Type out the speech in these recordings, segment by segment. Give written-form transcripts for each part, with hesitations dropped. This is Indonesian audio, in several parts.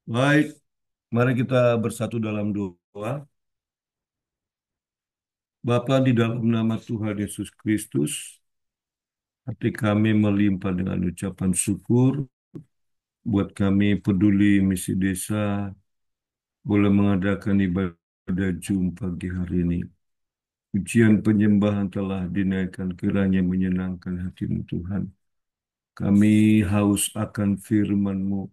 Baik, mari kita bersatu dalam doa. Bapa, di dalam nama Tuhan Yesus Kristus, hati kami melimpah dengan ucapan syukur buat kami peduli misi desa boleh mengadakan ibadah Jum pagi hari ini. Pujian penyembahan telah dinaikkan, kiranya menyenangkan hatimu Tuhan. Kami haus akan firman-Mu,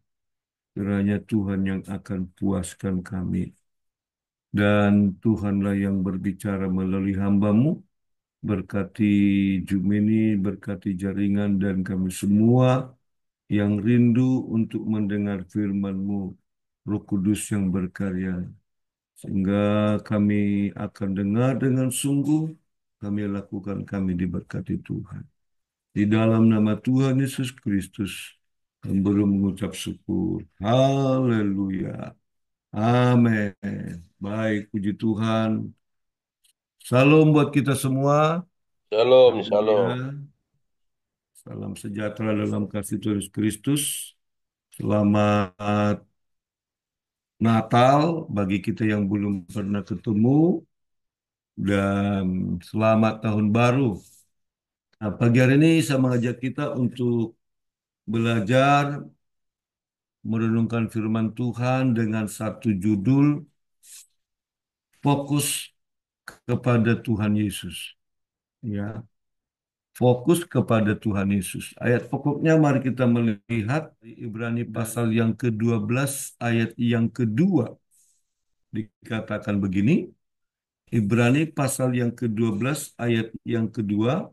kiranya Tuhan yang akan puaskan kami. Dan Tuhanlah yang berbicara melalui hamba-Mu. Berkati Jumini, berkati jaringan dan kami semua yang rindu untuk mendengar firman-Mu, Roh Kudus yang berkarya. Sehingga kami akan dengar dengan sungguh, kami lakukan, kami diberkati Tuhan. Di dalam nama Tuhan Yesus Kristus, kami belum mengucap syukur. Haleluya. Amin. Baik, puji Tuhan. Salam buat kita semua. Shalom, Haleluya. shalom. Salam sejahtera dalam kasih Tuhan Yesus Kristus. Selamat Natal bagi kita yang belum pernah ketemu dan selamat Tahun Baru. Nah, pagi hari ini saya mengajak kita untuk belajar merenungkan firman Tuhan dengan satu judul, fokus kepada Tuhan Yesus. Ya, fokus kepada Tuhan Yesus. Ayat pokoknya mari kita melihat di Ibrani pasal yang ke-12 ayat yang kedua. Dikatakan begini, Ibrani pasal yang ke-12 ayat yang kedua,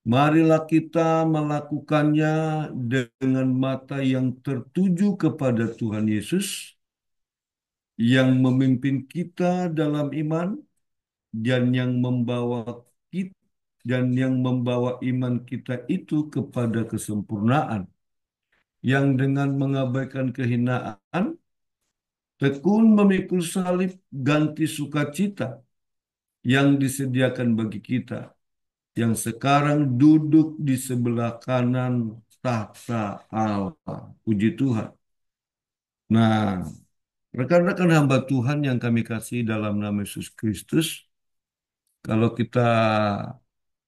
marilah kita melakukannya dengan mata yang tertuju kepada Tuhan Yesus, yang memimpin kita dalam iman dan kita yang membawa iman kita itu kepada kesempurnaan, yang dengan mengabaikan kehinaan, tekun memikul salib, ganti sukacita yang disediakan bagi kita, yang sekarang duduk di sebelah kanan tahta Allah. Puji Tuhan. Nah, rekan-rekan hamba Tuhan yang kami kasih dalam nama Yesus Kristus, kalau kita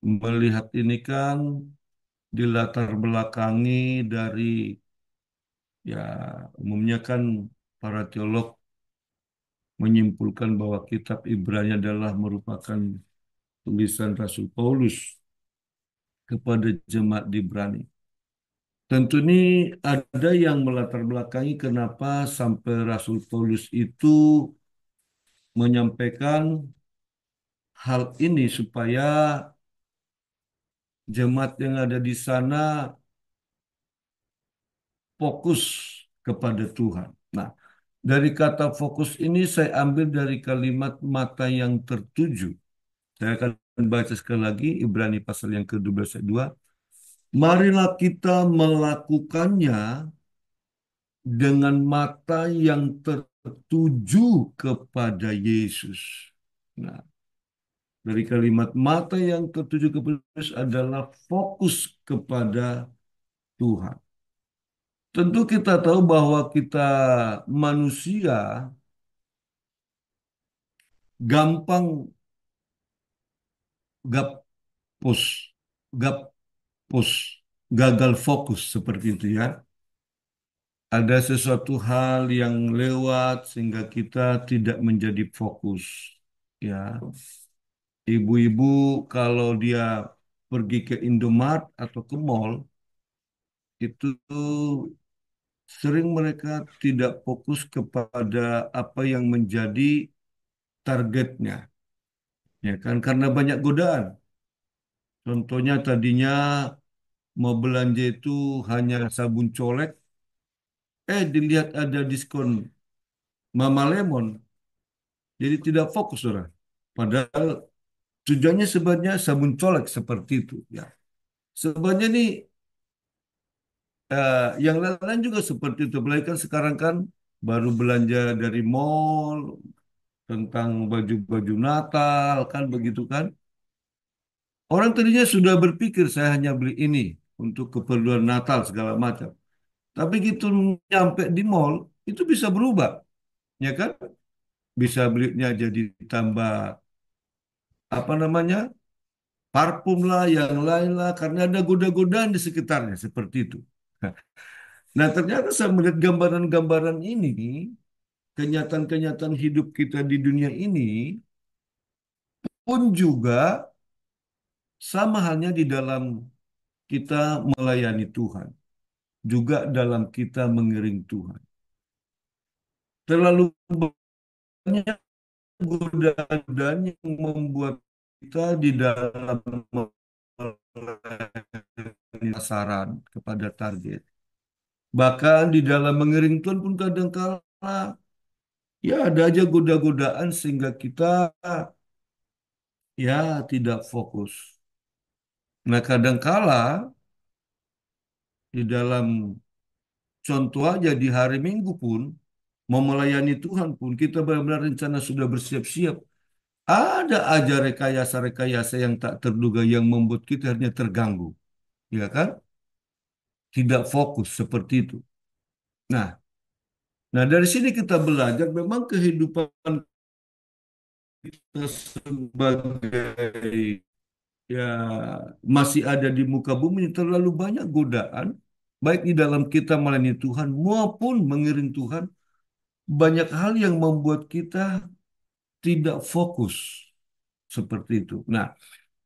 melihat ini kan dilatar belakangi dari, ya, umumnya kan para teolog menyimpulkan bahwa kitab Ibrani adalah merupakan tulisan Rasul Paulus kepada jemaat di Ibrani. Tentu ini ada yang melatar belakangi kenapa sampai Rasul Paulus itu menyampaikan hal ini supaya jemaat yang ada di sana fokus kepada Tuhan. Nah, dari kata fokus ini saya ambil dari kalimat mata yang tertuju. Saya akan baca sekali lagi Ibrani pasal yang ke-12 ayat 2. Marilah kita melakukannya dengan mata yang tertuju kepada Yesus. Nah, dari kalimat mata yang tertuju kepada Yesus adalah fokus kepada Tuhan. Tentu kita tahu bahwa kita manusia gampang gapus, gapus, gagal fokus seperti itu ya. Ada sesuatu hal yang lewat sehingga kita tidak menjadi fokus. Ya, ibu-ibu kalau dia pergi ke Indomart atau ke mall, itu sering mereka tidak fokus kepada apa yang menjadi targetnya. Ya kan, karena banyak godaan. Contohnya tadinya mau belanja itu hanya sabun colek, dilihat ada diskon Mama Lemon, jadi tidak fokus orang. Padahal tujuannya sebenarnya sabun colek seperti itu. Ya, sebenarnya nih yang lain-lain juga seperti itu. Apalagi kan sekarang kan baru belanja dari mall tentang baju-baju Natal kan begitu kan. Orang tadinya sudah berpikir saya hanya beli ini untuk keperluan Natal segala macam. Tapi gitu nyampe di mall, itu bisa berubah, ya kan? Bisa belinya jadi tambah apa namanya parfum lah, yang lain lah, karena ada goda-godaan di sekitarnya seperti itu. Nah, ternyata saya melihat gambaran-gambaran ini, kenyataan-kenyataan hidup kita di dunia ini pun juga sama halnya di dalam kita melayani Tuhan, juga dalam kita mengiring Tuhan. Terlalu banyak godaan yang membuat kita di dalam sasaran kepada target. Bahkan di dalam mengiring Tuhan pun kadang-kala ya ada aja goda-godaan sehingga kita ya tidak fokus. Nah, kadangkala di dalam contoh aja di hari Minggu pun mau melayani Tuhan pun kita benar-benar rencana sudah bersiap-siap. Ada aja rekayasa-rekayasa yang tak terduga yang membuat kita akhirnya terganggu, ya kan? Tidak fokus seperti itu. Nah, nah dari sini kita belajar memang kehidupan kita sebagai ya masih ada di muka bumi terlalu banyak godaan, baik di dalam kita melayani Tuhan maupun mengiring Tuhan, banyak hal yang membuat kita tidak fokus seperti itu. Nah,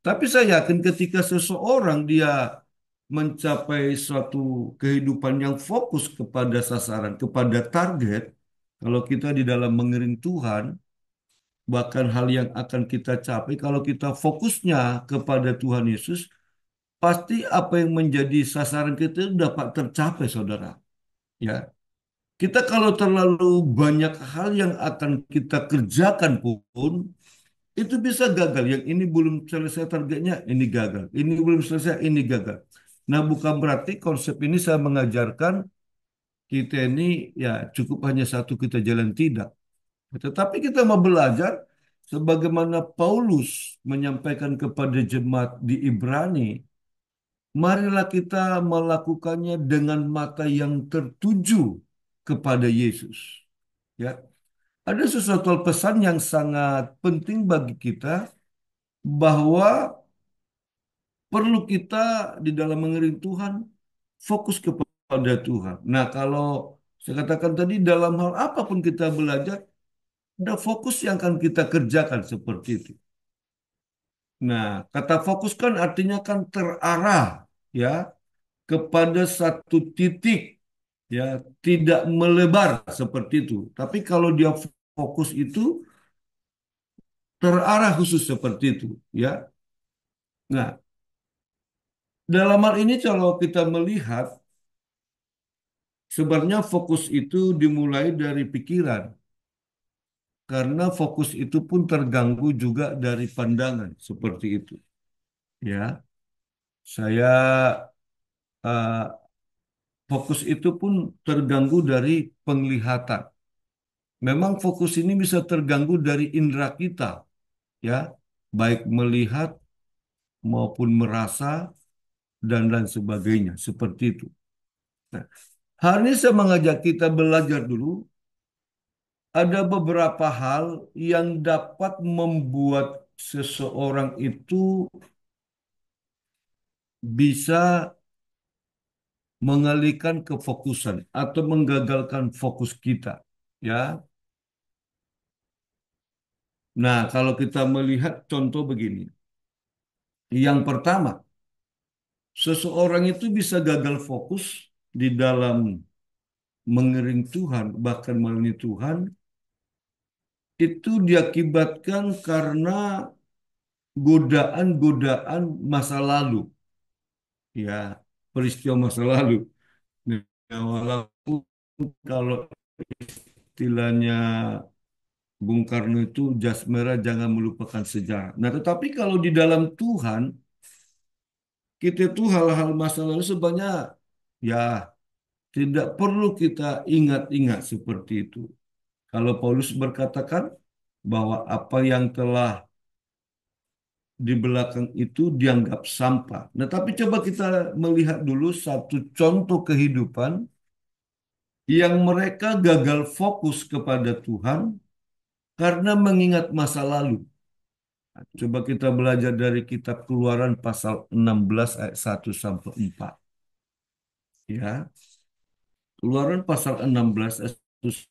tapi saya yakin ketika seseorang dia mencapai suatu kehidupan yang fokus kepada sasaran, kepada target, kalau kita di dalam mengiring Tuhan, bahkan hal yang akan kita capai kalau kita fokusnya kepada Tuhan Yesus, pasti apa yang menjadi sasaran kita itu dapat tercapai, saudara. Ya, kita kalau terlalu banyak hal yang akan kita kerjakan pun, itu bisa gagal. Yang ini belum selesai targetnya, ini gagal. Ini belum selesai, ini gagal. Nah, bukan berarti konsep ini saya mengajarkan kita ini ya cukup hanya satu kita jalan tidak. Tetapi kita mau belajar sebagaimana Paulus menyampaikan kepada jemaat di Ibrani, marilah kita melakukannya dengan mata yang tertuju kepada Yesus. Ya, ada sesuatu pesan yang sangat penting bagi kita bahwa perlu kita di dalam mengiring Tuhan fokus kepada Tuhan. Nah, kalau saya katakan tadi dalam hal apapun kita belajar, ada fokus yang akan kita kerjakan seperti itu. Nah, kata fokus kan artinya kan terarah ya kepada satu titik ya, tidak melebar seperti itu. Tapi kalau dia fokus itu terarah khusus seperti itu ya. Nah, dalam hal ini kalau kita melihat sebenarnya fokus itu dimulai dari pikiran karena fokus itu pun terganggu juga dari pandangan seperti itu ya. Saya fokus itu pun terganggu dari penglihatan. Memang fokus ini bisa terganggu dari indera kita, ya, baik melihat maupun merasa dan lain sebagainya, seperti itu. Nah, hari ini saya mengajak kita belajar dulu, ada beberapa hal yang dapat membuat seseorang itu bisa mengalihkan kefokusan atau menggagalkan fokus kita, ya. Nah, kalau kita melihat contoh begini. Yang pertama, seseorang itu bisa gagal fokus di dalam mengiring Tuhan, bahkan melayani Tuhan, itu diakibatkan karena godaan-godaan masa lalu, ya, peristiwa masa lalu. Nah, walaupun kalau istilahnya Bung Karno itu jas merah jangan melupakan sejarah. Nah, tetapi kalau di dalam Tuhan, kita itu hal-hal masa lalu sebenarnya ya tidak perlu kita ingat-ingat seperti itu. Kalau Paulus berkatakan bahwa apa yang telah di belakang itu dianggap sampah. Nah, tapi coba kita melihat dulu satu contoh kehidupan yang mereka gagal fokus kepada Tuhan karena mengingat masa lalu. Coba kita belajar dari kitab Keluaran pasal 16 ayat 1 sampai 4. Ya, Keluaran pasal 16 ayat 1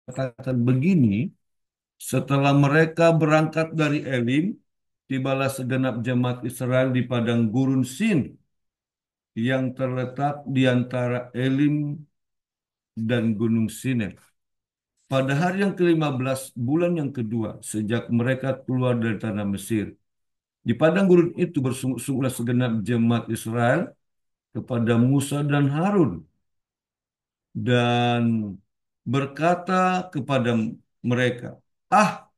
dikatakan begini, setelah mereka berangkat dari Elim, tibalah segenap jemaat Israel di padang gurun Sin yang terletak di antara Elim dan Gunung Sinai. Pada hari yang ke-15 bulan yang kedua sejak mereka keluar dari tanah Mesir. Di padang gurun itu bersungguh-sungguhlah segenap jemaat Israel kepada Musa dan Harun dan berkata kepada mereka, "Ah,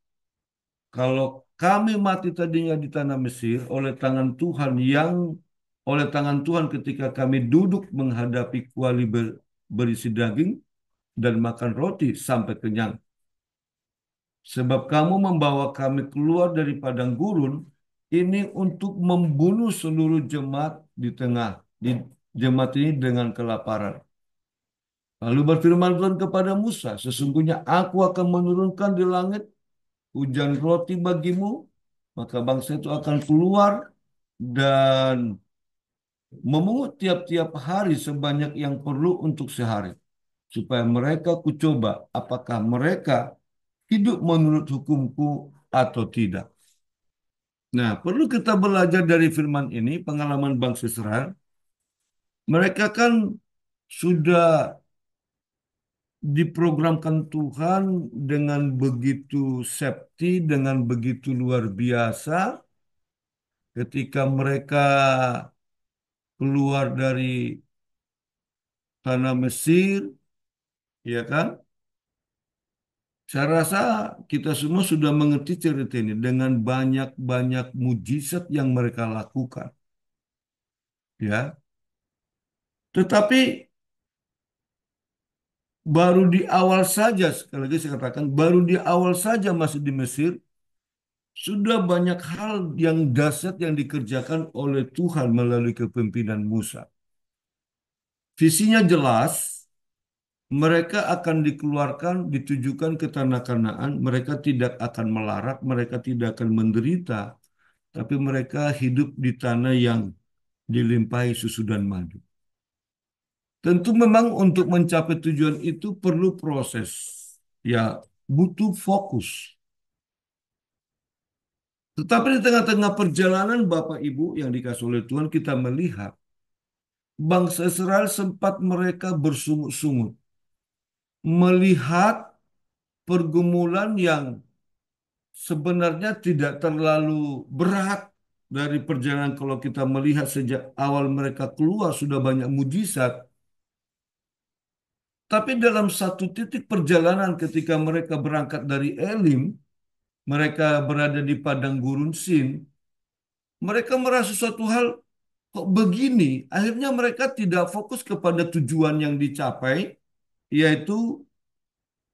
kalau kami mati tadinya di tanah Mesir oleh tangan Tuhan ketika kami duduk menghadapi kuali berisi daging dan makan roti sampai kenyang. Sebab kamu membawa kami keluar dari padang gurun ini untuk membunuh seluruh jemaat di jemaat ini dengan kelaparan." Lalu berfirman Tuhan kepada Musa, "Sesungguhnya aku akan menurunkan di langit hujan roti bagimu, maka bangsa itu akan keluar dan memungut tiap-tiap hari sebanyak yang perlu untuk sehari, supaya mereka kucoba apakah mereka hidup menurut hukumku atau tidak." Nah, perlu kita belajar dari firman ini, pengalaman bangsa Israel. Mereka kan sudah diprogramkan Tuhan dengan begitu safety, dengan begitu luar biasa ketika mereka keluar dari tanah Mesir, ya kan? Saya rasa kita semua sudah mengerti cerita ini dengan banyak-banyak mujizat yang mereka lakukan, ya. Tetapi baru di awal saja, sekali lagi saya katakan, baru di awal saja masih di Mesir, sudah banyak hal yang dahsyat yang dikerjakan oleh Tuhan melalui kepemimpinan Musa. Visinya jelas, mereka akan dikeluarkan, ditujukan ke tanah Kanaan, mereka tidak akan melarat, mereka tidak akan menderita, tapi mereka hidup di tanah yang dilimpahi susu dan madu. Tentu memang untuk mencapai tujuan itu perlu proses, ya butuh fokus. Tetapi di tengah-tengah perjalanan Bapak Ibu yang dikasih oleh Tuhan, kita melihat bangsa Israel sempat mereka bersungut-sungut melihat pergumulan yang sebenarnya tidak terlalu berat dari perjalanan. Kalau kita melihat sejak awal mereka keluar sudah banyak mujizat. Tapi dalam satu titik perjalanan ketika mereka berangkat dari Elim, mereka berada di padang gurun Sin, mereka merasa suatu hal kok begini. Akhirnya mereka tidak fokus kepada tujuan yang dicapai, yaitu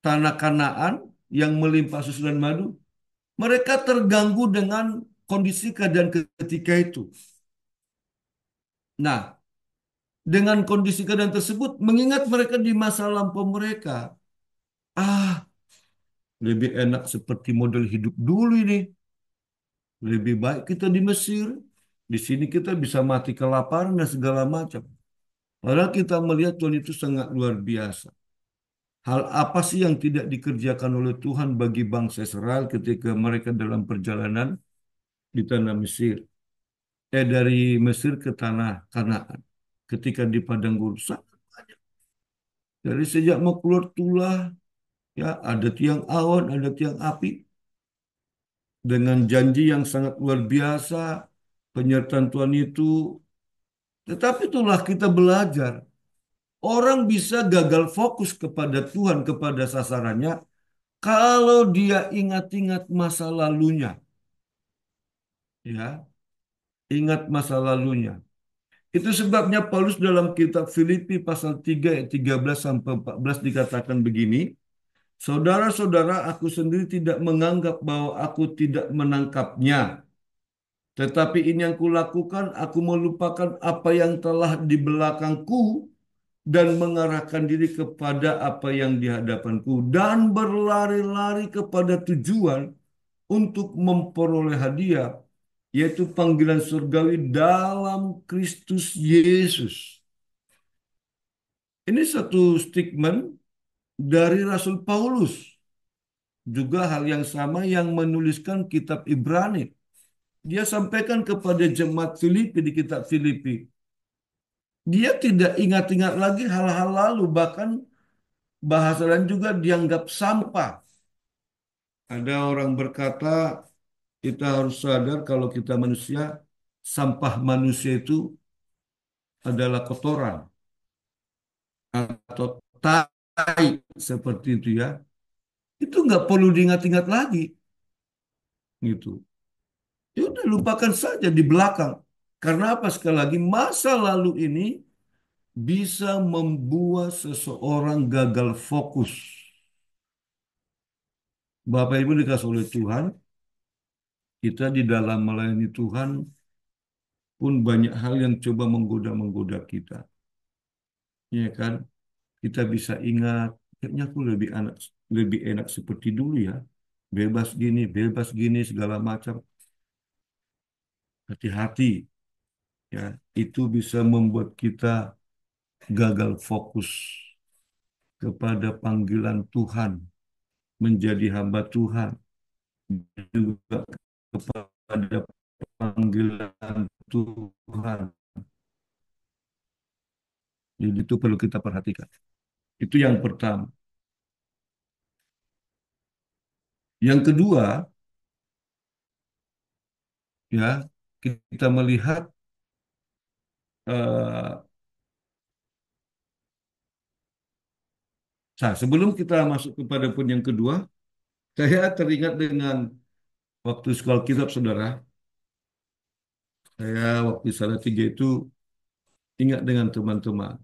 tanah Kanaan yang melimpah susu dan madu. Mereka terganggu dengan kondisi keadaan ketika itu. Nah, dengan kondisi keadaan tersebut, mengingat mereka di masa lampau mereka, ah, lebih enak seperti model hidup dulu ini. Lebih baik kita di Mesir. Di sini kita bisa mati kelaparan dan segala macam. Padahal kita melihat Tuhan itu sangat luar biasa. Hal apa sih yang tidak dikerjakan oleh Tuhan bagi bangsa Israel ketika mereka dalam perjalanan di tanah Mesir? Dari Mesir ke tanah Kanaan. Ketika di padang gurun sangat banyak. Dari sejak mau keluar tulah, ya ada tiang awan, ada tiang api dengan janji yang sangat luar biasa, penyertaan Tuhan itu. Tetapi itulah kita belajar. Orang bisa gagal fokus kepada Tuhan, kepada sasarannya, kalau dia ingat-ingat masa lalunya. Ya, ingat masa lalunya. Itu sebabnya Paulus dalam kitab Filipi pasal 3 ayat 13 sampai 14 dikatakan begini, "Saudara-saudara, aku sendiri tidak menganggap bahwa aku tidak menangkapnya. Tetapi ini yang kulakukan, aku melupakan apa yang telah di belakangku dan mengarahkan diri kepada apa yang di hadapanku dan berlari-lari kepada tujuan untuk memperoleh hadiah, yaitu panggilan surgawi dalam Kristus Yesus. Ini satu statement dari Rasul Paulus. Juga hal yang sama yang menuliskan kitab Ibrani. Dia sampaikan kepada jemaat Filipi di kitab Filipi. Dia tidak ingat-ingat lagi hal-hal lalu, bahkan bahasa lain juga dianggap sampah. Ada orang berkata, kita harus sadar kalau kita manusia, sampah manusia itu adalah kotoran atau tai seperti itu ya. Itu nggak perlu diingat-ingat lagi, gitu. Ya udah lupakan saja di belakang. Karena apa? Sekali lagi masa lalu ini bisa membuat seseorang gagal fokus. Bapak Ibu dikasih oleh Tuhan, kita di dalam melayani Tuhan pun banyak hal yang coba menggoda-menggoda kita. Ya kan? Kita bisa ingat, kayaknya aku lebih enak seperti dulu ya. Bebas gini, segala macam. Hati-hati ya, itu bisa membuat kita gagal fokus kepada panggilan Tuhan, menjadi hamba Tuhan, juga kepada panggilan Tuhan. Jadi itu perlu kita perhatikan. Itu yang pertama. Yang kedua, ya, kita melihat eh, sebelum kita masuk kepada poin yang kedua, saya teringat dengan waktu sekolah kitab, saudara. Saya waktu Salatiga itu ingat dengan teman-teman.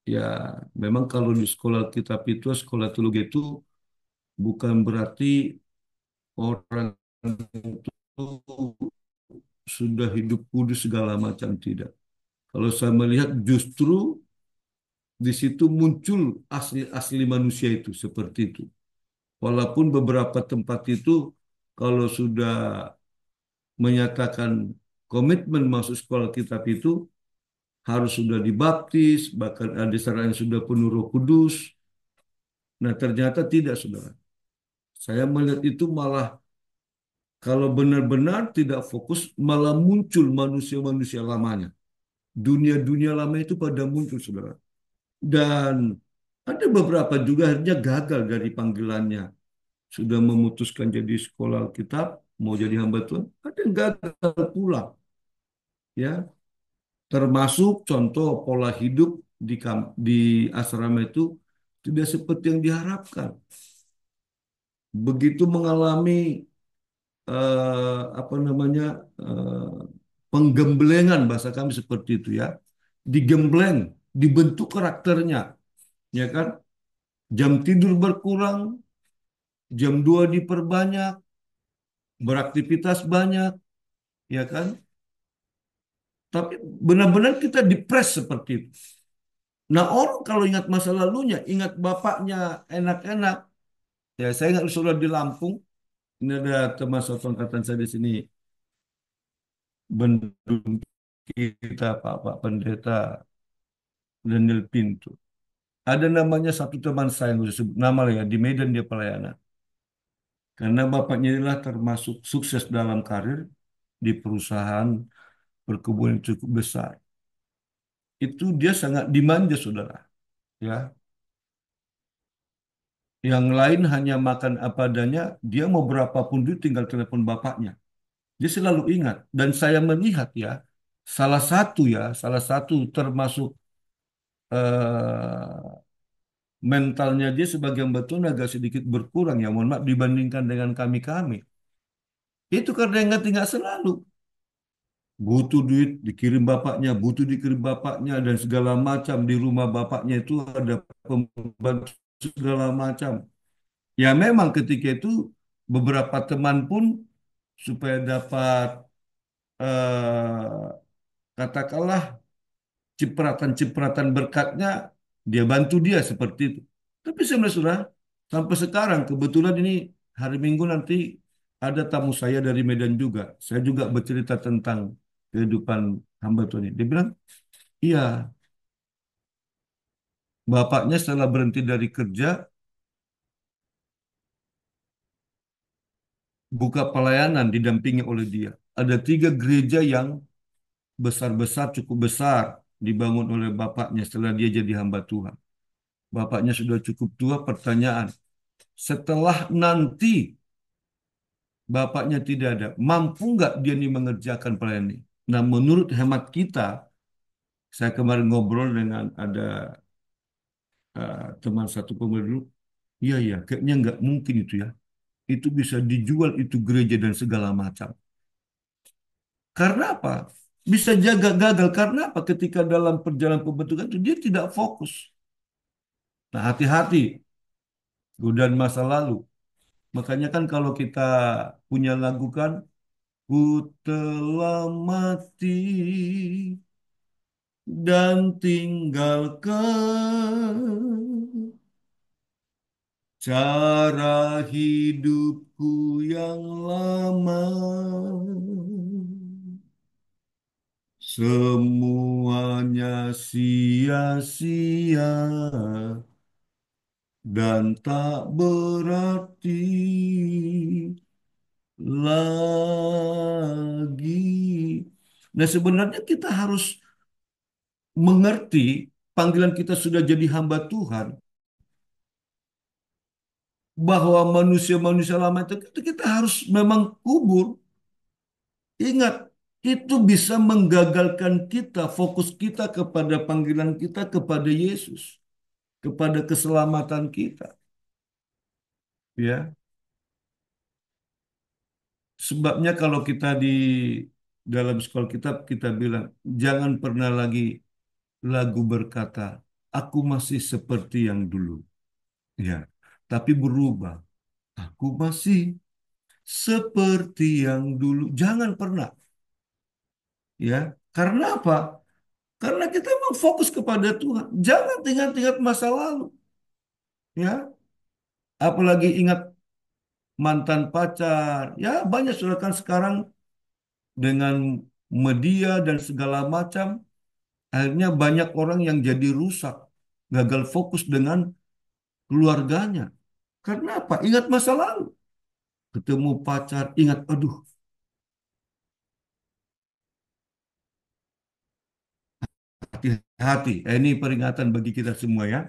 Ya, memang kalau di sekolah kitab itu, sekolah teologi itu bukan berarti orang itu sudah hidup kudus segala macam, tidak. Kalau saya melihat justru di situ muncul asli-asli manusia itu seperti itu. Walaupun beberapa tempat itu kalau sudah menyatakan komitmen masuk sekolah kitab itu harus sudah dibaptis, bahkan ada saran yang sudah penuh Roh Kudus. Nah, ternyata tidak, saudara. Saya melihat itu malah kalau benar-benar tidak fokus, malah muncul manusia-manusia lamanya. Dunia-dunia lama itu pada muncul, saudara. Dan ada beberapa juga akhirnya gagal dari panggilannya. Sudah memutuskan jadi sekolah Alkitab, mau jadi hamba Tuhan, ada yang gagal pulang. Ya, termasuk contoh pola hidup di asrama itu tidak seperti yang diharapkan. Begitu mengalami apa namanya eh, penggemblengan, bahasa kami seperti itu ya, digembleng, dibentuk karakternya, ya kan? Jam tidur berkurang, jam 2 diperbanyak, beraktivitas banyak, ya kan? Tapi benar-benar kita depres seperti itu. Nah, orang kalau ingat masa lalunya, ingat bapaknya enak-enak. Ya, saya ingat sudah di Lampung. Ini ada teman satu angkatan saya di sini, Bendung kita, Pak Pendeta Daniel Pintu. Ada namanya satu teman saya yang saya sebut nama lah ya, di Medan dia pelayanan. Karena bapaknya inilah termasuk sukses dalam karir di perusahaan perkebunan yang cukup besar. Itu dia sangat dimanja, saudara. Ya, yang lain hanya makan apa adanya, dia mau berapapun duit tinggal telepon bapaknya. Dia selalu ingat. Dan saya melihat ya, salah satu termasuk eh, mentalnya dia sebagai hamba Tuhan agak sedikit berkurang ya, mohon maaf dibandingkan dengan kami-kami. Itu karena ingat-ingat selalu. Butuh duit dikirim bapaknya, butuh dikirim bapaknya, dan segala macam. Di rumah bapaknya itu ada pembantu segala macam. Ya memang ketika itu beberapa teman pun supaya dapat eh, katakanlah cipratan-cipratan berkatnya, dia bantu dia seperti itu. Tapi saudara, sampai sekarang kebetulan ini hari Minggu nanti ada tamu saya dari Medan juga. Saya juga bercerita tentang kehidupan hamba Tuhan ini. Dia bilang, iya, bapaknya setelah berhenti dari kerja, buka pelayanan didampingi oleh dia. Ada 3 gereja yang besar-besar, cukup besar, dibangun oleh bapaknya setelah dia jadi hamba Tuhan. Bapaknya sudah cukup tua, pertanyaan, setelah nanti bapaknya tidak ada, mampu nggak dia nih mengerjakan pelayanan ini? Nah, menurut hemat kita, saya kemarin ngobrol dengan ada teman satu pemuda dulu, iya ya, kayaknya nggak mungkin itu ya. Itu bisa dijual itu gereja dan segala macam. Karena apa? Bisa jaga gagal karena apa? Ketika dalam perjalanan pembentukan itu dia tidak fokus. Nah, hati-hati godaan masa lalu. Makanya kan kalau kita punya lagu kan, ku telah mati dan tinggalkan cara hidupku yang lama. Semuanya sia-sia dan tak berarti lagi. Nah, sebenarnya kita harus mengerti panggilan kita sudah jadi hamba Tuhan, bahwa manusia-manusia lama itu kita harus memang kubur. Ingat, itu bisa menggagalkan kita, fokus kita kepada panggilan kita kepada Yesus, kepada keselamatan kita. Ya, sebabnya kalau kita di dalam sekolah kitab kita bilang jangan pernah lagi lagu berkata, aku masih seperti yang dulu. Ya, tapi berubah. Aku masih seperti yang dulu. Jangan pernah. Ya, karena apa? Karena kita memang fokus kepada Tuhan. Jangan ingat-ingat masa lalu. Ya, apalagi ingat mantan pacar. Ya, banyak sudah kan sekarang dengan media dan segala macam. Akhirnya banyak orang yang jadi rusak. Gagal fokus dengan keluarganya. Karena apa? Ingat masa lalu. Ketemu pacar, ingat, aduh, hati-hati. Ini peringatan bagi kita semua ya.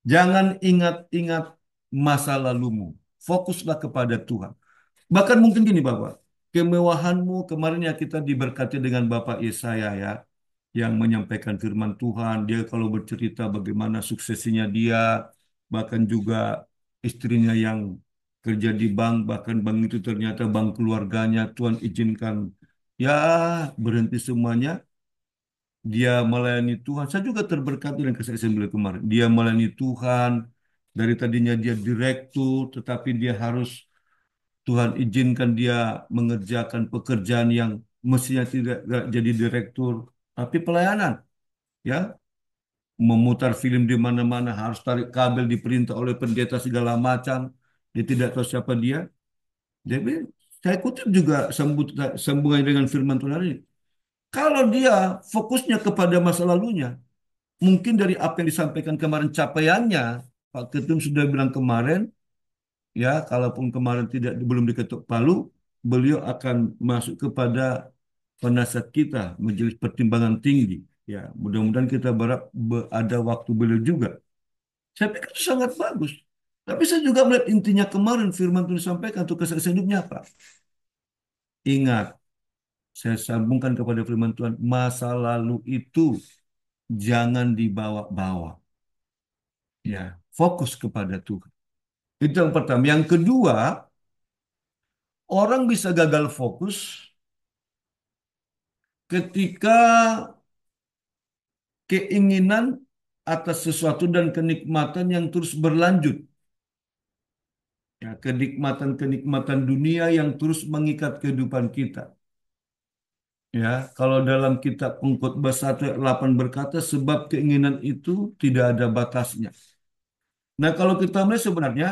Jangan ingat-ingat masa lalumu. Fokuslah kepada Tuhan. Bahkan mungkin gini Bapak, kemewahanmu kemarin ya kita diberkati dengan Bapak Yesaya ya, yang menyampaikan firman Tuhan. Dia kalau bercerita bagaimana suksesinya dia, bahkan juga istrinya yang kerja di bank, bahkan bank itu ternyata bank keluarganya, Tuhan izinkan ya berhenti semuanya, dia melayani Tuhan. Saya juga terberkati dengan kesaksian beliau kemarin. Dia melayani Tuhan, dari tadinya dia direktur, tetapi dia harus Tuhan izinkan dia mengerjakan pekerjaan yang mestinya tidak jadi direktur, tapi pelayanan, ya, memutar film di mana-mana, harus tarik kabel diperintah oleh pendeta segala macam. Dia tidak tahu siapa dia. Jadi saya kutip juga sambungan dengan firman Tuhan hari ini. Kalau dia fokusnya kepada masa lalunya, mungkin dari apa yang disampaikan kemarin capaiannya, Pak Ketum sudah bilang kemarin, ya, kalaupun kemarin tidak belum diketuk palu, beliau akan masuk kepada penasihat kita, majelis pertimbangan tinggi. Ya, mudah-mudahan kita berharap ada waktu beliau juga. Saya pikir itu sangat bagus. Tapi saya juga melihat intinya kemarin firman Tuhan disampaikan untuk kesaksian hidupnya apa? Ingat, saya sambungkan kepada firman Tuhan, masa lalu itu jangan dibawa-bawa. Ya, fokus kepada Tuhan. Itu yang pertama. Yang kedua, orang bisa gagal fokus ketika keinginan atas sesuatu dan kenikmatan yang terus berlanjut. Ya, kenikmatan-kenikmatan dunia yang terus mengikat kehidupan kita. Ya, kalau dalam kitab Pengkhotbah 1 ayat 8 berkata, sebab keinginan itu tidak ada batasnya. Nah, kalau kita melihat sebenarnya,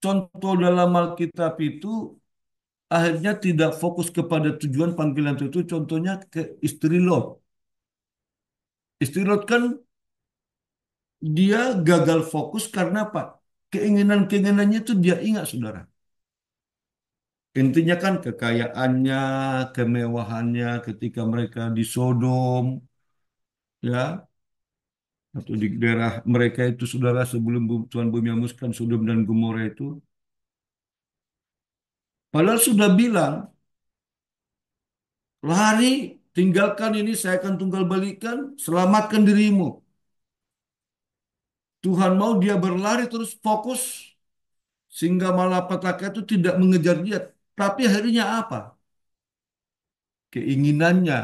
contoh dalam Alkitab itu akhirnya tidak fokus kepada tujuan panggilan itu. Contohnya ke istri Lot. Istri Lot kan dia gagal fokus karena apa? Keinginan-keinginannya itu dia ingat, saudara. Intinya kan kekayaannya, kemewahannya ketika mereka di Sodom, ya, atau di daerah mereka itu, saudara, sebelum Tuhan bumi hanguskan Sodom dan Gomora itu. Padahal sudah bilang, lari, tinggalkan ini, saya akan tunggal balikan, selamatkan dirimu. Tuhan mau dia berlari terus fokus, sehingga malapetaka itu tidak mengejar dia. Tapi akhirnya apa? Keinginannya,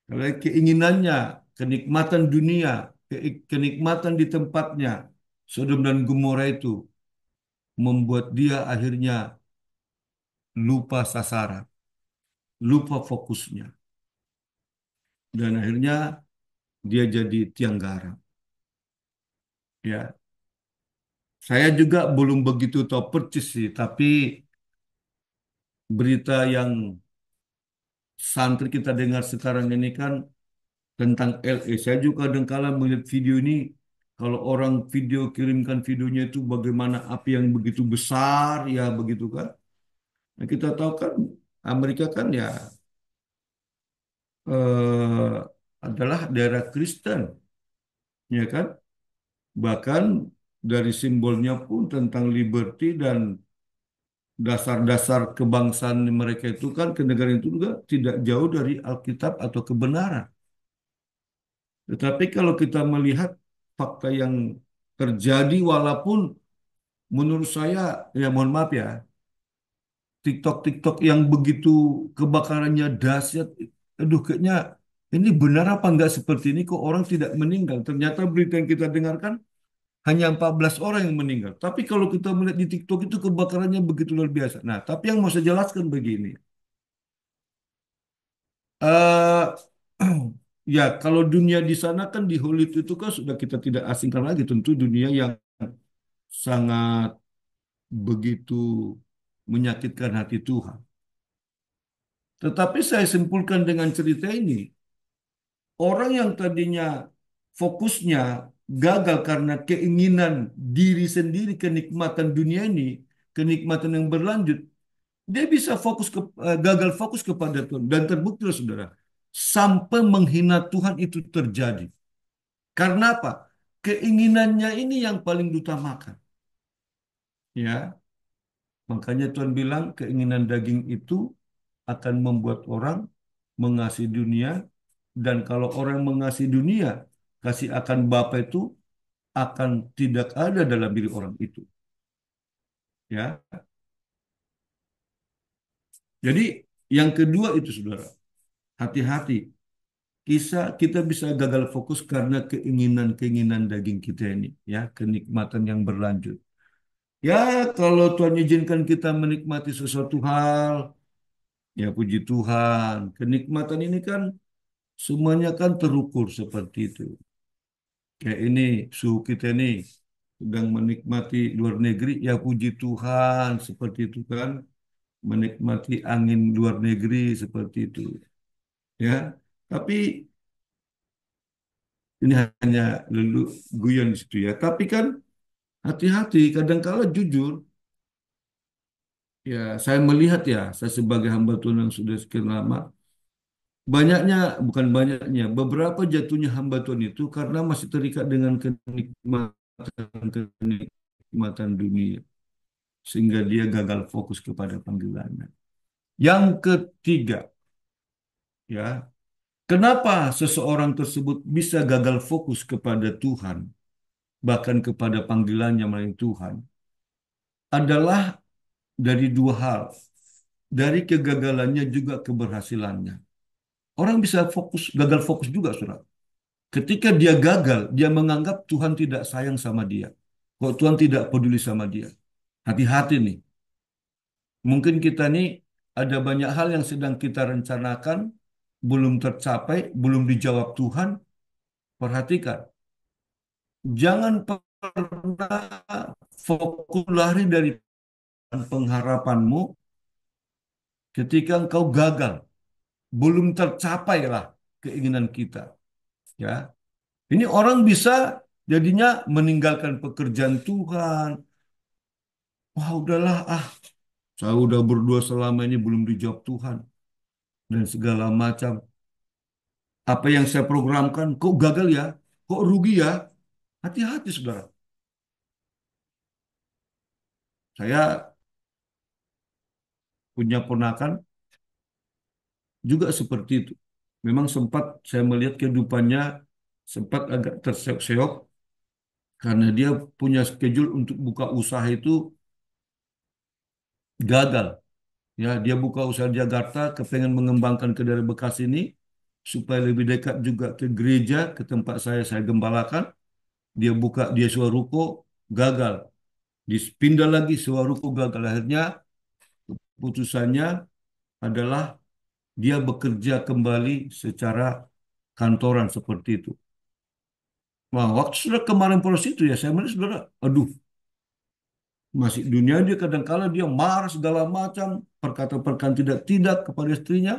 kalau keinginannya, kenikmatan dunia, kenikmatan di tempatnya, Sodom dan Gomora itu membuat dia akhirnya lupa sasaran, lupa fokusnya. Dan akhirnya dia jadi tiang garang. Ya, saya juga belum begitu tahu percis sih, tapi berita yang santri kita dengar sekarang ini kan tentang LA. Saya juga kadang-kala melihat video ini, kalau orang video kirimkan videonya itu bagaimana api yang begitu besar, ya begitu kan. Nah, kita tahu kan Amerika kan ya eh, adalah daerah Kristen, ya kan. Bahkan dari simbolnya pun tentang liberty dan dasar-dasar kebangsaan mereka itu kan, kenegaraan itu juga tidak jauh dari Alkitab atau kebenaran. Tetapi kalau kita melihat fakta yang terjadi, walaupun menurut saya, ya mohon maaf ya, TikTok-TikTok yang begitu kebakarannya dahsyat, aduh kayaknya ini benar apa enggak seperti ini, kok orang tidak meninggal. Ternyata berita yang kita dengarkan hanya 14 orang yang meninggal. Tapi kalau kita melihat di TikTok itu kebakarannya begitu luar biasa. Nah, tapi yang mau saya jelaskan begini. eh Ya, kalau dunia di sana kan di Hollywood itu kan sudah kita tidak asingkan lagi, tentu dunia yang sangat begitu menyakitkan hati Tuhan. Tetapi saya simpulkan dengan cerita ini, orang yang tadinya fokusnya gagal karena keinginan diri sendiri, kenikmatan dunia ini, kenikmatan yang berlanjut, dia bisa gagal fokus kepada Tuhan. Dan terbukti, saudara, sampai menghina Tuhan itu terjadi. Karena apa? Keinginannya ini yang paling diutamakan. Ya, makanya Tuhan bilang keinginan daging itu akan membuat orang mengasihi dunia, dan kalau orang mengasihi dunia, kasih akan Bapa itu akan tidak ada dalam diri orang itu. Ya, jadi yang kedua itu, saudara, hati-hati. Kita bisa gagal fokus karena keinginan-keinginan daging kita ini, ya, kenikmatan yang berlanjut. Ya, kalau Tuhan izinkan kita menikmati sesuatu hal, ya puji Tuhan. Kenikmatan ini kan semuanya kan terukur seperti itu. Kayak ini, suhu kita ini sedang menikmati luar negeri, ya puji Tuhan seperti itu kan. Menikmati angin luar negeri seperti itu. Ya, tapi ini hanya lulu guyon di situ ya. Tapi kan hati-hati, kadangkala jujur, ya saya melihat ya, saya sebagai hamba Tuhan yang sudah sekian lama, banyaknya, bukan banyaknya, beberapa jatuhnya hamba Tuhan itu karena masih terikat dengan kenikmatan dunia, sehingga dia gagal fokus kepada panggilannya. Yang ketiga, ya, kenapa seseorang tersebut bisa gagal fokus kepada Tuhan, bahkan kepada panggilannya melalui Tuhan, adalah dari dua hal. Dari kegagalannya juga keberhasilannya. Orang bisa gagal fokus juga, saudara. Ketika dia gagal, dia menganggap Tuhan tidak sayang sama dia. Kok Tuhan tidak peduli sama dia. Hati-hati nih. Mungkin kita nih ada banyak hal yang sedang kita rencanakan, belum tercapai, belum dijawab Tuhan. Perhatikan, jangan pernah fokus lari dari pengharapanmu ketika engkau gagal, belum tercapailah keinginan kita. Ya, ini orang bisa jadinya meninggalkan pekerjaan Tuhan. Wah, udahlah, saya udah berdoa selama ini belum dijawab Tuhan dan segala macam. Apa yang saya programkan, kok gagal ya? Kok rugi ya? Hati-hati, saudara. Saya punya ponakan juga seperti itu. Memang sempat saya melihat kehidupannya sempat agak terseok-seok karena dia punya schedule untuk buka usaha itu gagal. Ya, dia buka usaha di Jakarta, kepengen mengembangkan ke daerah Bekasi ini supaya lebih dekat juga ke gereja, ke tempat saya gembalakan. Dia buka, dia sewa ruko, gagal. Dipindah lagi sewa ruko, gagal. Akhirnya putusannya adalah dia bekerja kembali secara kantoran seperti itu. Wah, waktu sudah kemarin proses itu ya, saya melihat saudara, aduh, masih dunia dia kadang-kala dia marah segala macam, perkata-perkataan tidak-tidak kepada istrinya.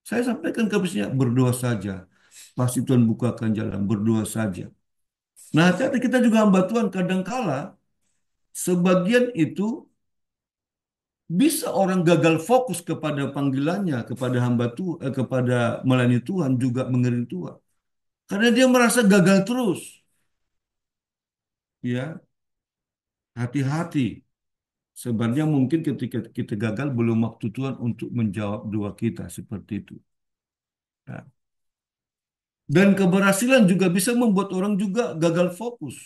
Saya sampaikan ke istrinya, berdoa saja. Pasti Tuhan bukakan jalan, berdoa saja. Nah, hati kita juga hamba Tuhan, kadang-kala sebagian itu bisa orang gagal fokus kepada panggilannya, kepada hamba Tuhan, kepada melayani Tuhan, juga mengiring Tuhan. Karena dia merasa gagal terus. Ya, hati-hati. Sebenarnya mungkin ketika kita gagal belum waktu Tuhan untuk menjawab doa kita seperti itu. Ya. Dan keberhasilan juga bisa membuat orang juga gagal fokus.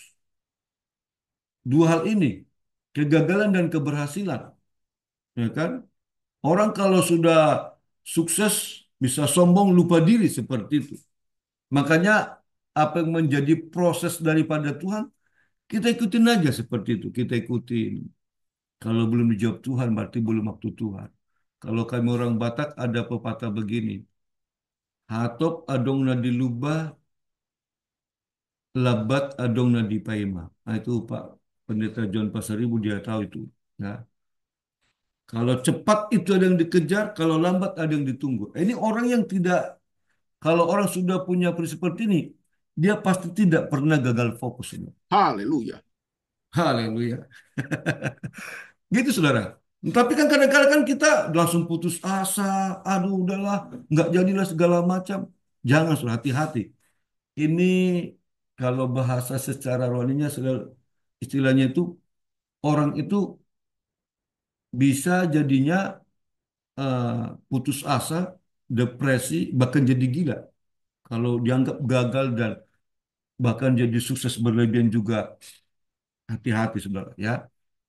Dua hal ini, kegagalan dan keberhasilan, ya kan? Orang kalau sudah sukses bisa sombong lupa diri seperti itu. Makanya apa yang menjadi proses daripada Tuhan, kita ikutin aja seperti itu. Kita ikutin. Kalau belum dijawab Tuhan, berarti belum waktu Tuhan. Kalau kami orang Batak ada pepatah begini, hatop adong na dilubah, labat adong na dipaima. Nah, itu Pak Pendeta John Pasaribu dia tahu itu. Ya. Kalau cepat itu ada yang dikejar, kalau lambat ada yang ditunggu. Ini orang yang tidak, kalau orang sudah punya prinsip seperti ini, dia pasti tidak pernah gagal fokus ini. Haleluya. Haleluya. Gitu saudara. Tapi kan kadang-kadang kan kita langsung putus asa, aduh udahlah, nggak jadilah segala macam. Jangan, saudara, hati-hati. Ini kalau bahasa secara rohaninya, istilahnya itu orang itu bisa jadinya eh, putus asa, depresi, bahkan jadi gila. Kalau dianggap gagal dan bahkan jadi sukses berlebihan juga, hati-hati saudara ya.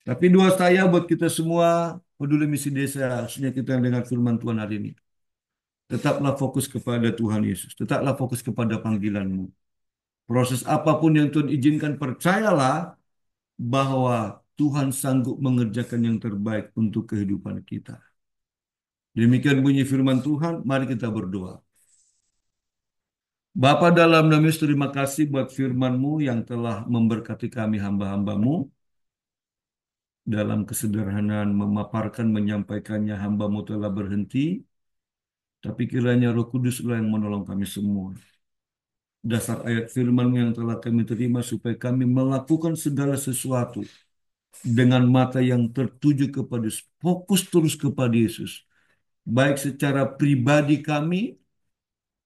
Tapi dua saya buat kita semua peduli misi desa, khususnya kita yang dengar firman Tuhan hari ini. Tetaplah fokus kepada Tuhan Yesus. Tetaplah fokus kepada panggilanmu. Proses apapun yang Tuhan izinkan, percayalah bahwa Tuhan sanggup mengerjakan yang terbaik untuk kehidupan kita. Demikian bunyi firman Tuhan, mari kita berdoa. Bapa dalam nama Yesus, terima kasih buat firman-Mu yang telah memberkati kami hamba-hamba-Mu dalam kesederhanaan memaparkan, menyampaikannya hamba-Mu telah berhenti, tapi kiranya Roh Kuduslah yang menolong kami semua. Dasar ayat firman yang telah kami terima supaya kami melakukan segala sesuatu dengan mata yang tertuju kepada Yesus, fokus terus kepada Yesus. Baik secara pribadi kami,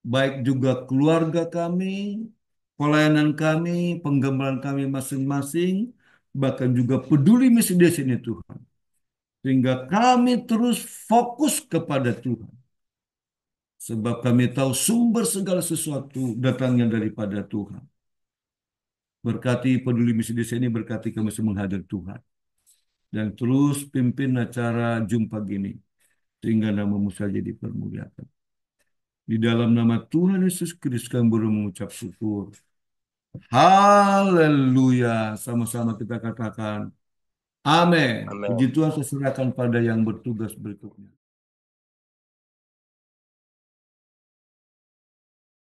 baik juga keluarga kami, pelayanan kami, penggembala kami masing-masing, bahkan juga peduli misi desa ini Tuhan. Sehingga kami terus fokus kepada Tuhan. Sebab kami tahu sumber segala sesuatu datangnya daripada Tuhan. Berkati peduli misi desa ini, berkati kami semua menghadap Tuhan. Dan terus pimpin acara jumpa gini. Sehingga namamu saja dipermuliakan. Di dalam nama Tuhan Yesus Kristus kami baru mengucap syukur. Haleluya. Sama-sama kita katakan. Amin. Puji Amin. Tuhan, saya serahkan pada yang bertugas berikutnya.